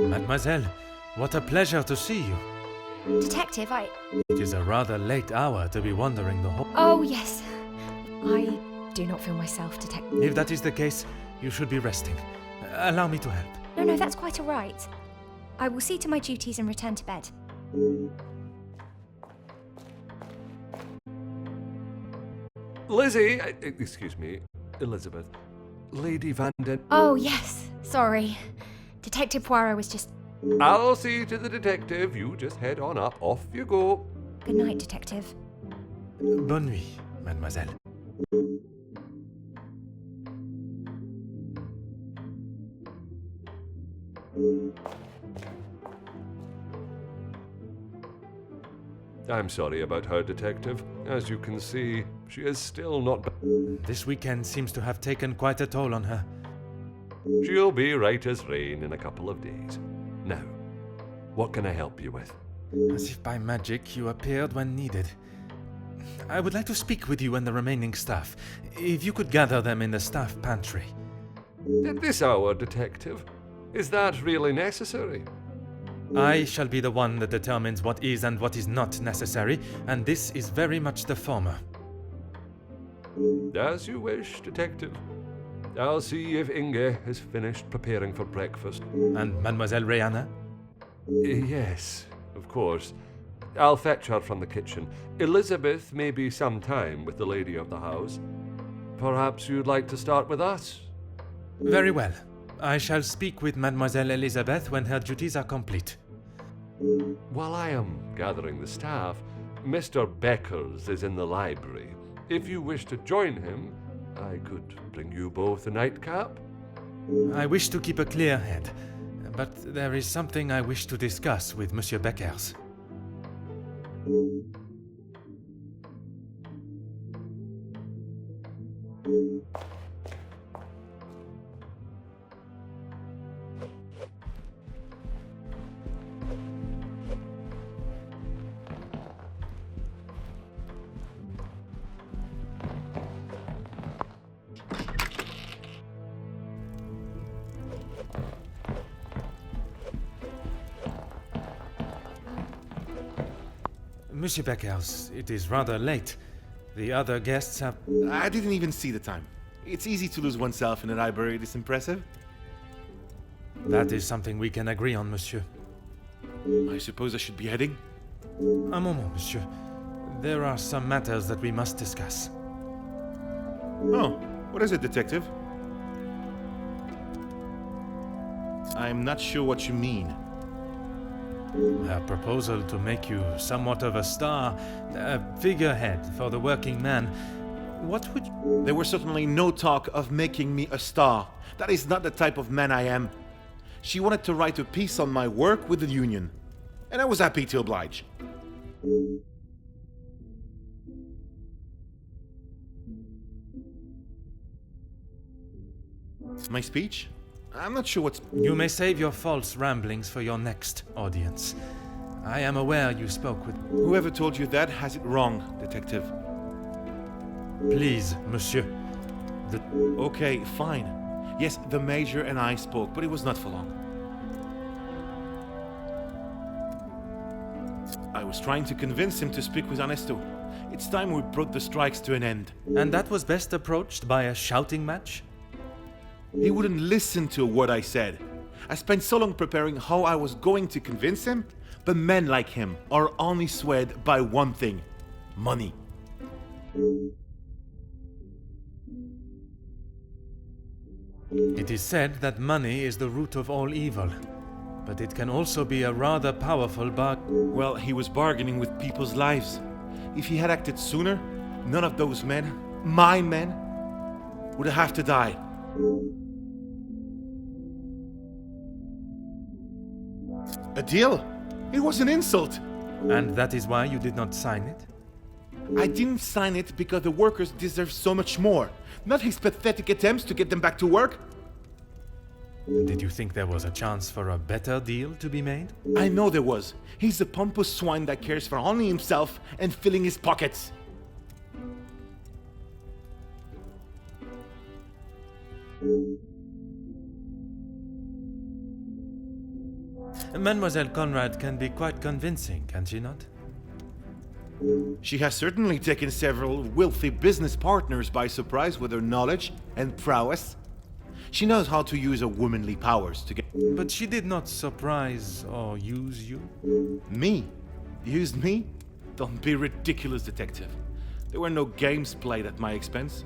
Mademoiselle, what a pleasure to see you. Detective, It is a rather late hour to be wandering the hall. Oh, yes. I do not feel myself, Detective. If that is the case, you should be resting. Allow me to help. No, that's quite all right. I will see to my duties and return to bed. Lizzie, excuse me, Elizabeth. Lady Van Den... Oh, yes. Sorry. Detective Poirot was just... I'll see to the detective. You just head on up. Off you go. Good night, Detective. Bonne nuit, mademoiselle. I'm sorry about her, Detective. As you can see, she is still not... This weekend seems to have taken quite a toll on her. She'll be right as rain in a couple of days. Now, what can I help you with? As if by magic you appeared when needed. I would like to speak with you and the remaining staff. If you could gather them in the staff pantry. At this hour, Detective? Is that really necessary? I shall be the one that determines what is and what is not necessary, and this is very much the former. As you wish, Detective. I'll see if Inge has finished preparing for breakfast. And Mademoiselle Rihanna? Yes, of course. I'll fetch her from the kitchen. Elizabeth may be some time with the lady of the house. Perhaps you'd like to start with us? Very well. I shall speak with Mademoiselle Elizabeth when her duties are complete. While I am gathering the staff, Mr. Beckers is in the library. If you wish to join him, I could bring you both a nightcap. I wish to keep a clear head, but there is something I wish to discuss with Monsieur Beckers. Monsieur Beckers, it is rather late. The other guests have... I didn't even see the time. It's easy to lose oneself in a library this impressive. That is something we can agree on, monsieur. I suppose I should be heading? Un moment, monsieur. There are some matters that we must discuss. Oh, what is it, detective? I'm not sure what you mean. Her proposal to make you somewhat of a star, a figurehead for the working man. What would you... There was certainly no talk of making me a star. That is not the type of man I am. She wanted to write a piece on my work with the union, and I was happy to oblige. My speech? I'm not sure what's... You may save your false ramblings for your next audience. I am aware you spoke with... Whoever told you that has it wrong, detective. Please, monsieur. Okay, fine. Yes, the Major and I spoke, but it was not for long. I was trying to convince him to speak with Ernesto. It's time we brought the strikes to an end. And that was best approached by a shouting match? He wouldn't listen to what I said. I spent so long preparing how I was going to convince him, but men like him are only swayed by one thing: money. It is said that money is the root of all evil, but it can also be a rather powerful Well, he was bargaining with people's lives. If he had acted sooner, none of those men, my men, would have to die. A deal? It was an insult. And that is why you did not sign it? I didn't sign it because the workers deserve so much more, not his pathetic attempts to get them back to work. Did you think there was a chance for a better deal to be made? I know there was. He's a pompous swine that cares for only himself and filling his pockets. Mademoiselle Conrad can be quite convincing, can she not? She has certainly taken several wealthy business partners by surprise with her knowledge and prowess. She knows how to use her womanly powers to get... But she did not surprise or use you. Me? Used me? Don't be ridiculous, detective. There were no games played at my expense.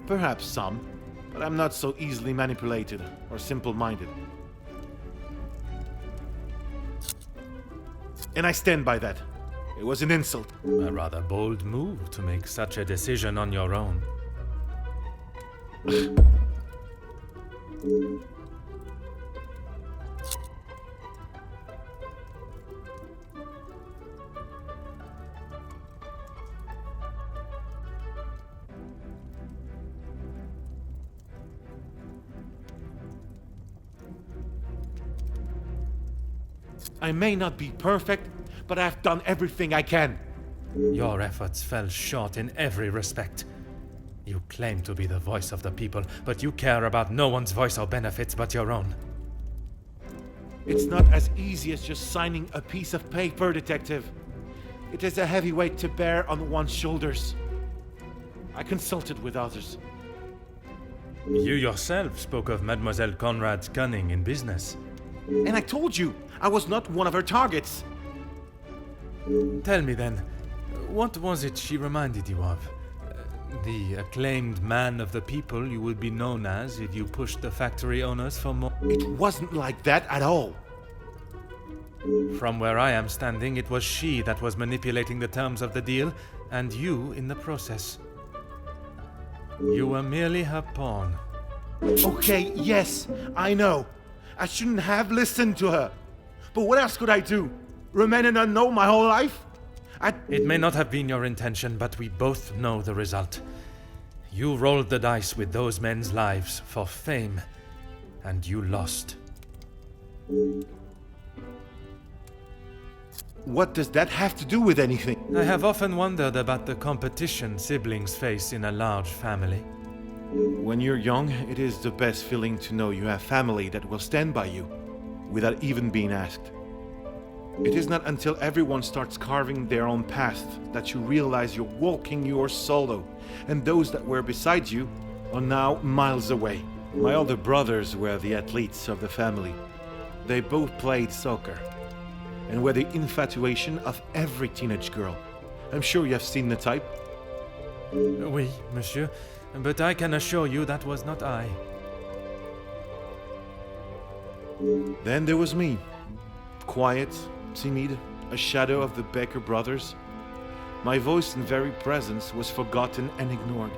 Perhaps some, but I'm not so easily manipulated or simple-minded. And I stand by that. It was an insult. A rather bold move to make such a decision on your own. I may not be perfect, but I've done everything I can. Your efforts fell short in every respect. You claim to be the voice of the people, but you care about no one's voice or benefits but your own. It's not as easy as just signing a piece of paper, detective. It is a heavy weight to bear on one's shoulders. I consulted with others. You yourself spoke of Mademoiselle Conrad's cunning in business. And I told you, I was not one of her targets. Tell me then, what was it she reminded you of? The acclaimed man of the people you would be known as if you pushed the factory owners for more? It wasn't like that at all. From where I am standing, it was she that was manipulating the terms of the deal, and you in the process. You were merely her pawn. Okay, yes, I know. I shouldn't have listened to her. But what else could I do? Remain an unknown my whole life? It may not have been your intention, but we both know the result. You rolled the dice with those men's lives for fame, and you lost. What does that have to do with anything? I have often wondered about the competition siblings face in a large family. When you're young, it is the best feeling to know you have family that will stand by you, without even being asked. It is not until everyone starts carving their own path that you realize you're walking yours solo, and those that were beside you are now miles away. My older brothers were the athletes of the family. They both played soccer, and were the infatuation of every teenage girl. I'm sure you have seen the type. Oui, monsieur, but I can assure you that was not I. Then there was me. Quiet, timid, a shadow of the Becker brothers. My voice and very presence was forgotten and ignored.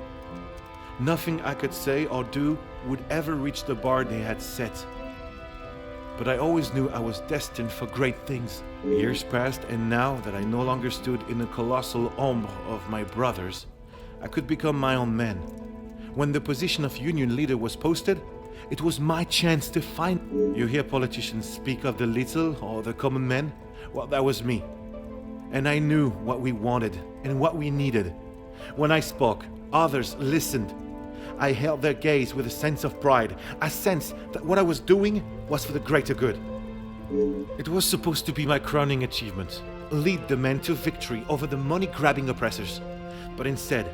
Nothing I could say or do would ever reach the bar they had set. But I always knew I was destined for great things. Years passed, and now that I no longer stood in the colossal ombre of my brothers, I could become my own man. When the position of union leader was posted, it was my chance to find... You hear politicians speak of the little or the common man? Well, that was me. And I knew what we wanted and what we needed. When I spoke, others listened. I held their gaze with a sense of pride, a sense that what I was doing was for the greater good. It was supposed to be my crowning achievement, lead the men to victory over the money-grabbing oppressors. But instead,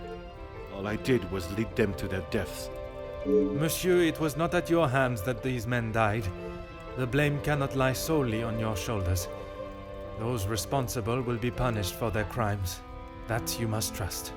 all I did was lead them to their deaths. Monsieur, it was not at your hands that these men died. The blame cannot lie solely on your shoulders. Those responsible will be punished for their crimes. That you must trust.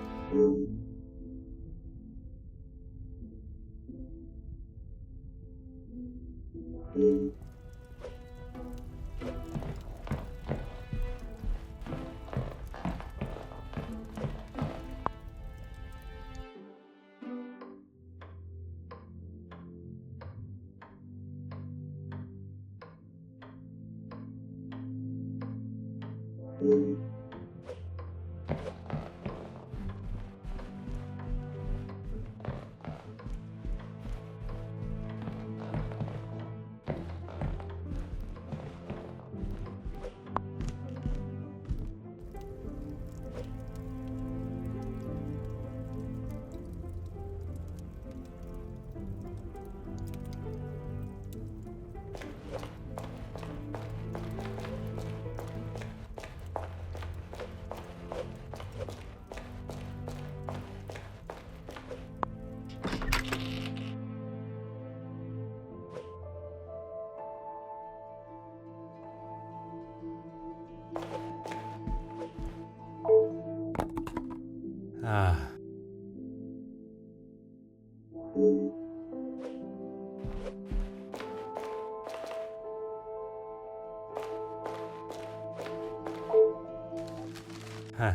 Ah. Huh.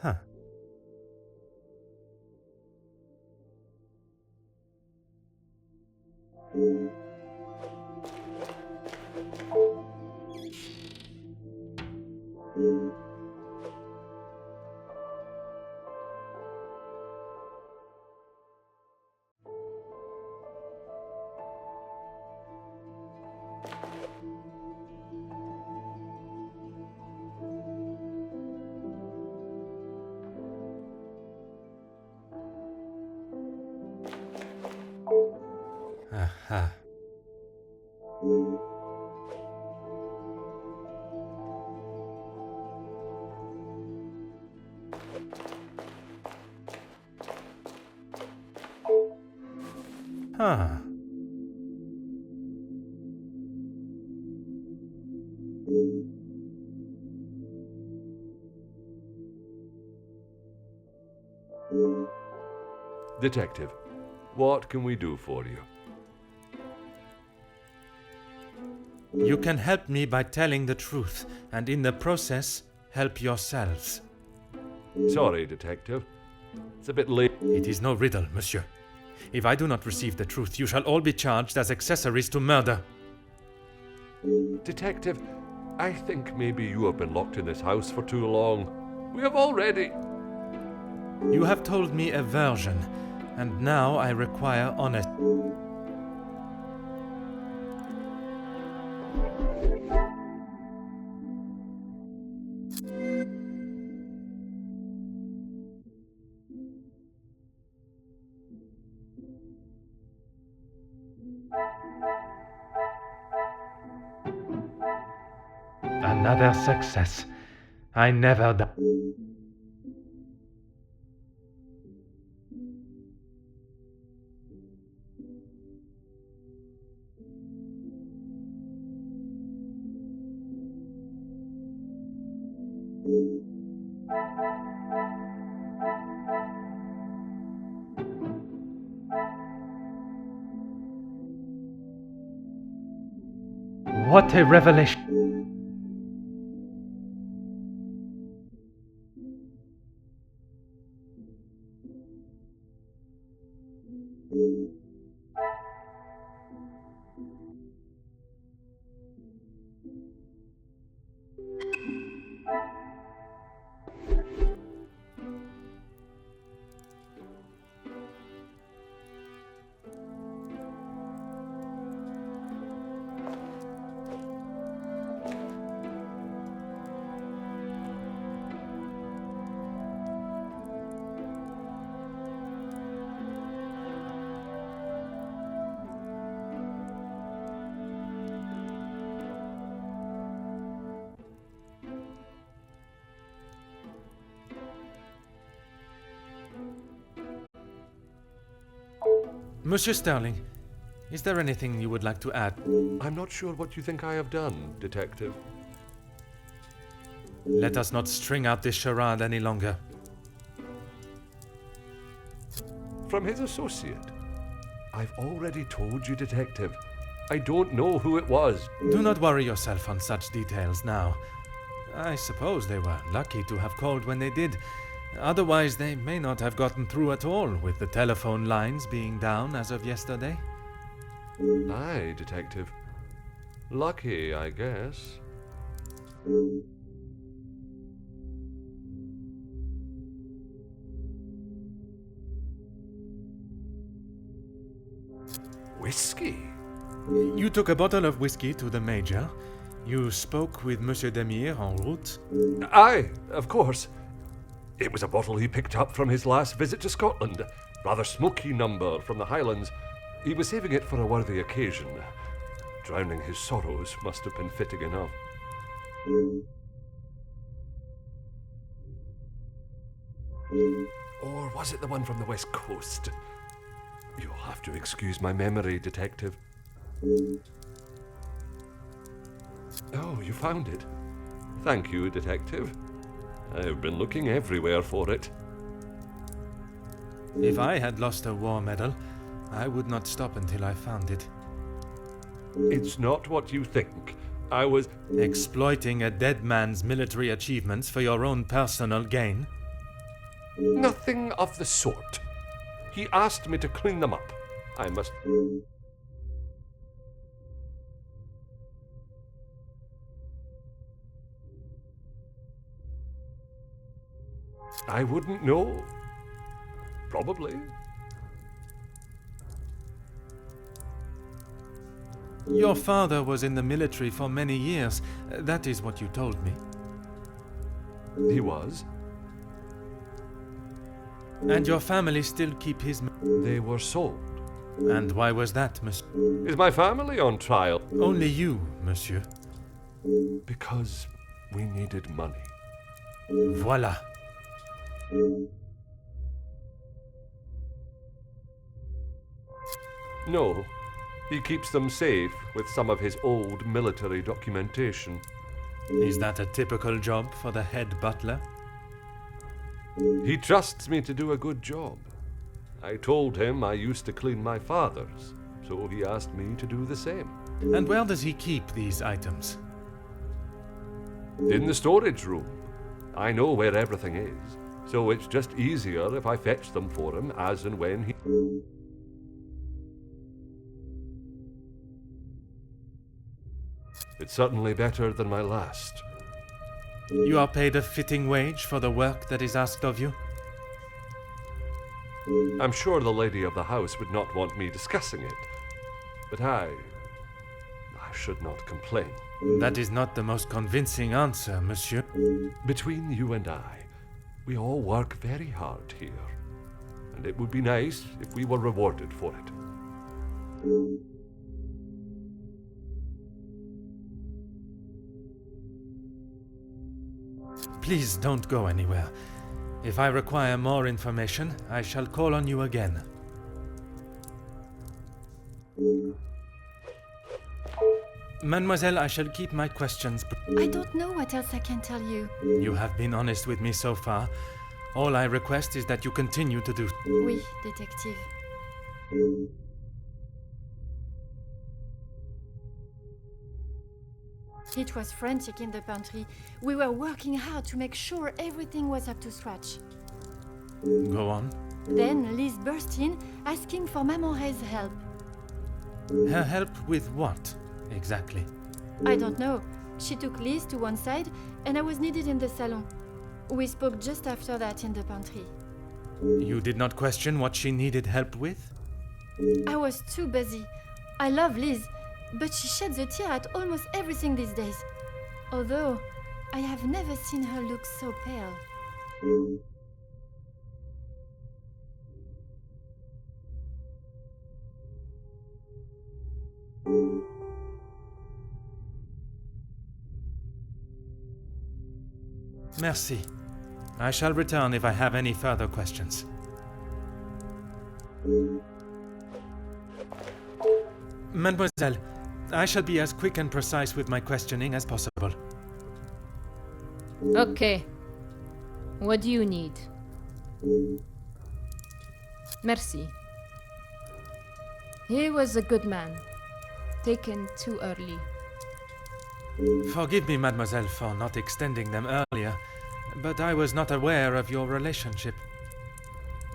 Huh. Aha. Huh. Detective, what can we do for you? You can help me by telling the truth, and in the process, help yourselves. Sorry, Detective. It's a bit late. It is no riddle, monsieur. If I do not receive the truth, you shall all be charged as accessories to murder. Detective, I think maybe you have been locked in this house for too long. We have already... You have told me a version, and now I require honesty. Another success. I never die. What a revelation! Monsieur Sterling, is there anything you would like to add? I'm not sure what you think I have done, Detective. Let us not string out this charade any longer. From his associate? I've already told you, Detective. I don't know who it was. Do not worry yourself on such details now. I suppose they were lucky to have called when they did. Otherwise, they may not have gotten through at all, with the telephone lines being down as of yesterday. Aye, Detective. Lucky, I guess. Whiskey? You took a bottle of whiskey to the Major. You spoke with Monsieur Demire en route. Aye, of course. It was a bottle he picked up from his last visit to Scotland. Rather smoky number from the Highlands. He was saving it for a worthy occasion. Drowning his sorrows must have been fitting enough. Or was it the one from the West Coast? You'll have to excuse my memory, Detective. Oh, you found it. Thank you, Detective. I've been looking everywhere for it. If I had lost a war medal, I would not stop until I found it. It's not what you think. I was... Exploiting a dead man's military achievements for your own personal gain? Nothing of the sort. He asked me to clean them up. I must... I wouldn't know. Probably. Your father was in the military for many years. That is what you told me. He was. And your family still keep his... They were sold. And why was that, monsieur? Is my family on trial? Only you, monsieur. Because we needed money. Voila. No. He keeps them safe with some of his old military documentation. Is that a typical job for the head butler? He trusts me to do a good job. I told him I used to clean my father's, so he asked me to do the same. And where does he keep these items? In the storage room. I know where everything is, so it's just easier if I fetch them for him as and when he... It's certainly better than my last. You are paid a fitting wage for the work that is asked of you? I'm sure the lady of the house would not want me discussing it, but I should not complain. That is not the most convincing answer, monsieur. Between you and I, we all work very hard here, and it would be nice if we were rewarded for it. Please don't go anywhere. If I require more information, I shall call on you again. Mademoiselle, I shall keep my questions. I don't know what else I can tell you. You have been honest with me so far. All I request is that you continue to do. Oui, détective. It was frantic in the pantry. We were working hard to make sure everything was up to scratch. Go on. Then Liz burst in, asking for Mamore's help. Her help with what, exactly? I don't know. She took Liz to one side, and I was needed in the salon. We spoke just after that in the pantry. You did not question what she needed help with? I was too busy. I love Liz, but she sheds a tear at almost everything these days. Although, I have never seen her look so pale. Merci. I shall return if I have any further questions. Mademoiselle, I shall be as quick and precise with my questioning as possible. Okay. What do you need? Merci. He was a good man. Taken too early. Forgive me, mademoiselle, for not extending them earlier, but I was not aware of your relationship.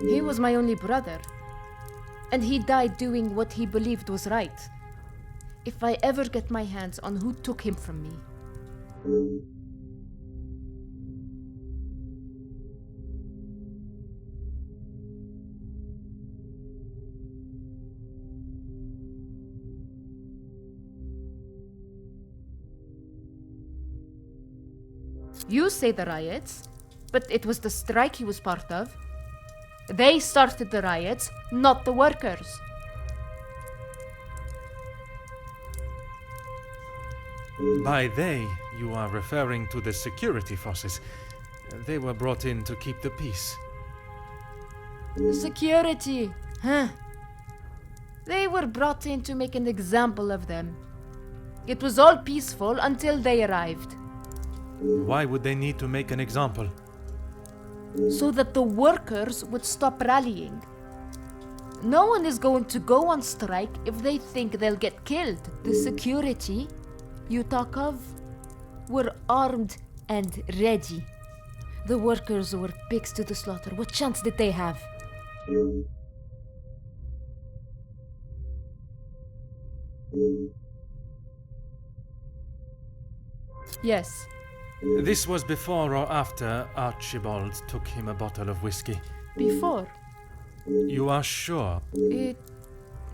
He was my only brother, and he died doing what he believed was right. If I ever get my hands on who took him from me... You say the riots, but it was the strike he was part of. They started the riots, not the workers. By they, you are referring to the security forces. They were brought in to keep the peace. The security, huh? They were brought in to make an example of them. It was all peaceful until they arrived. Why would they need to make an example? So that the workers would stop rallying. No one is going to go on strike if they think they'll get killed. The security you talk of were armed and ready. The workers were pigs to the slaughter. What chance did they have? Yes. This was before or after Archibald took him a bottle of whiskey. Before. You are sure? It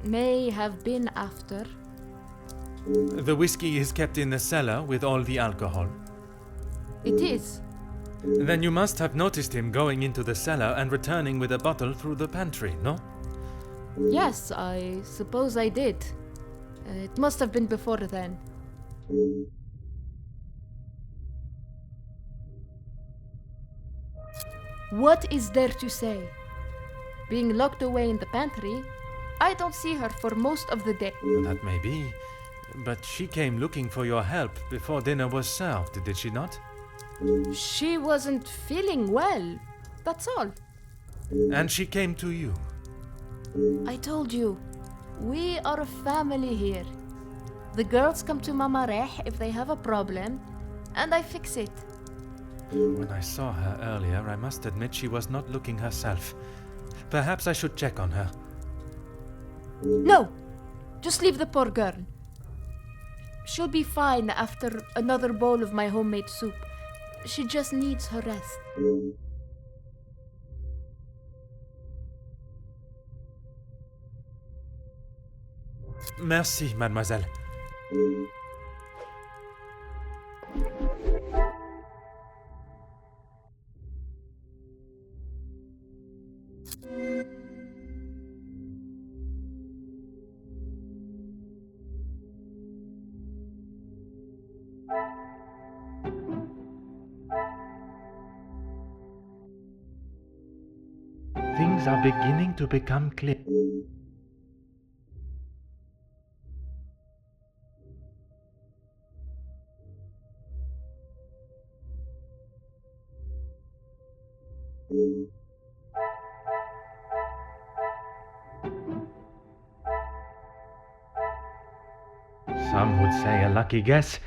may have been after. The whiskey is kept in the cellar with all the alcohol. It is. Then you must have noticed him going into the cellar and returning with a bottle through the pantry, no? Yes, I suppose I did. It must have been before then. What is there to say? Being locked away in the pantry, I don't see her for most of the day. That may be. But she came looking for your help before dinner was served, did she not? She wasn't feeling well, that's all. And she came to you. I told you, we are a family here. The girls come to Mama Reh if they have a problem, and I fix it. When I saw her earlier, I must admit she was not looking herself. Perhaps I should check on her. No! Just leave the poor girl. She'll be fine after another bowl of my homemade soup. She just needs her rest. Merci, mademoiselle. Things are beginning to become clear. Some would say a lucky guess.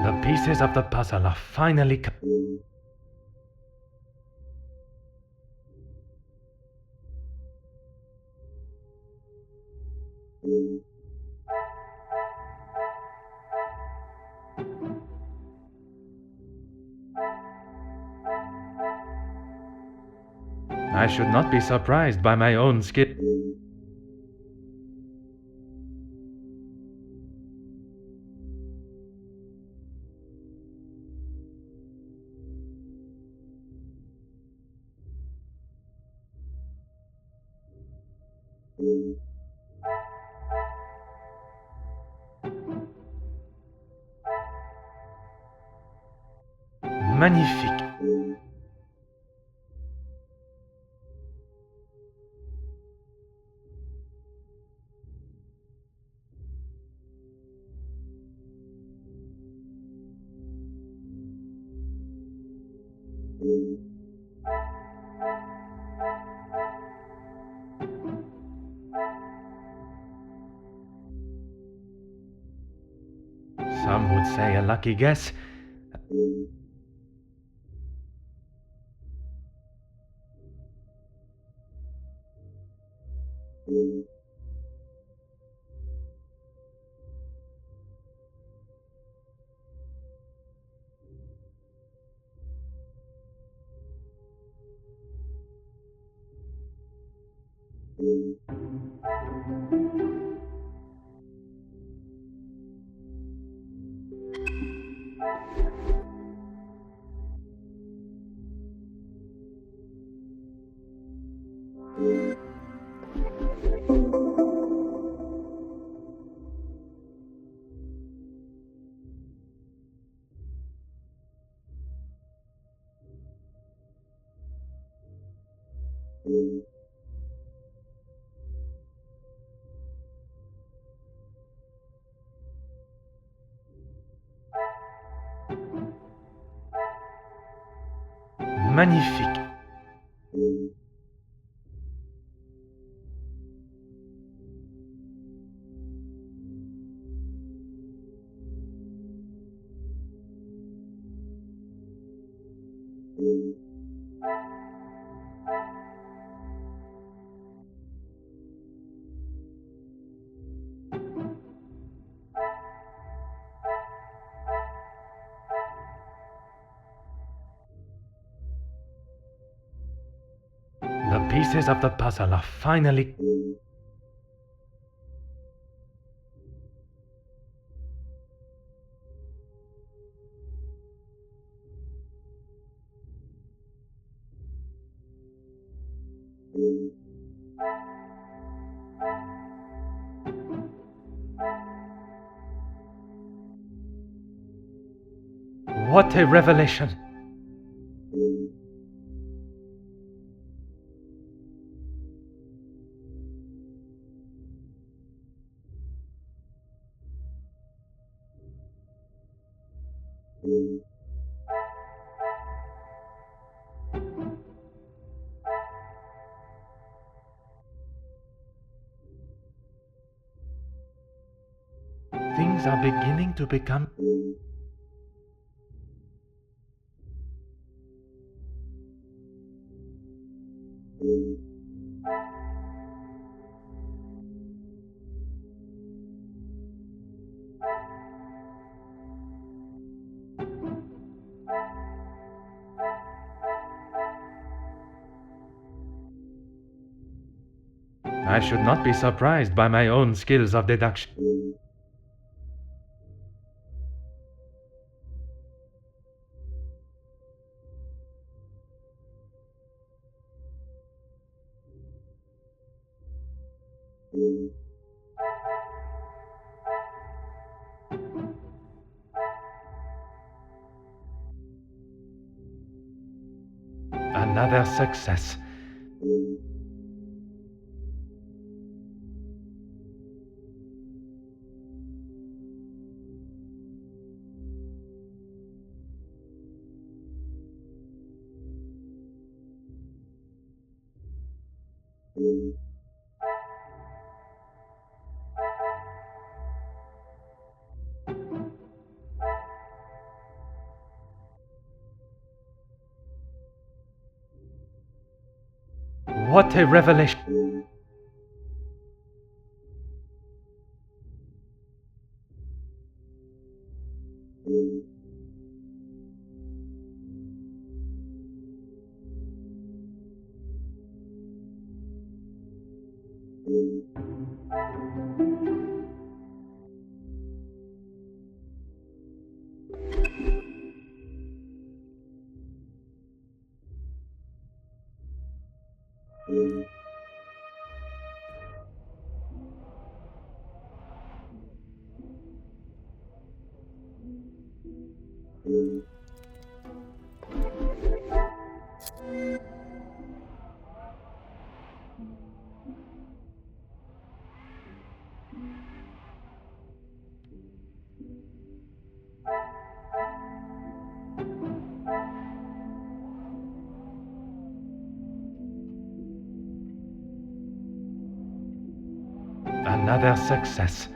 The pieces of the puzzle are finally I should not be surprised by my own skill. Magnifique. Some would say a lucky guess. Magnifique. The pieces of the puzzle are finally... What a revelation! Things are beginning to become... I should not be surprised by my own skills of deduction. Another success. What a revelation! Another success.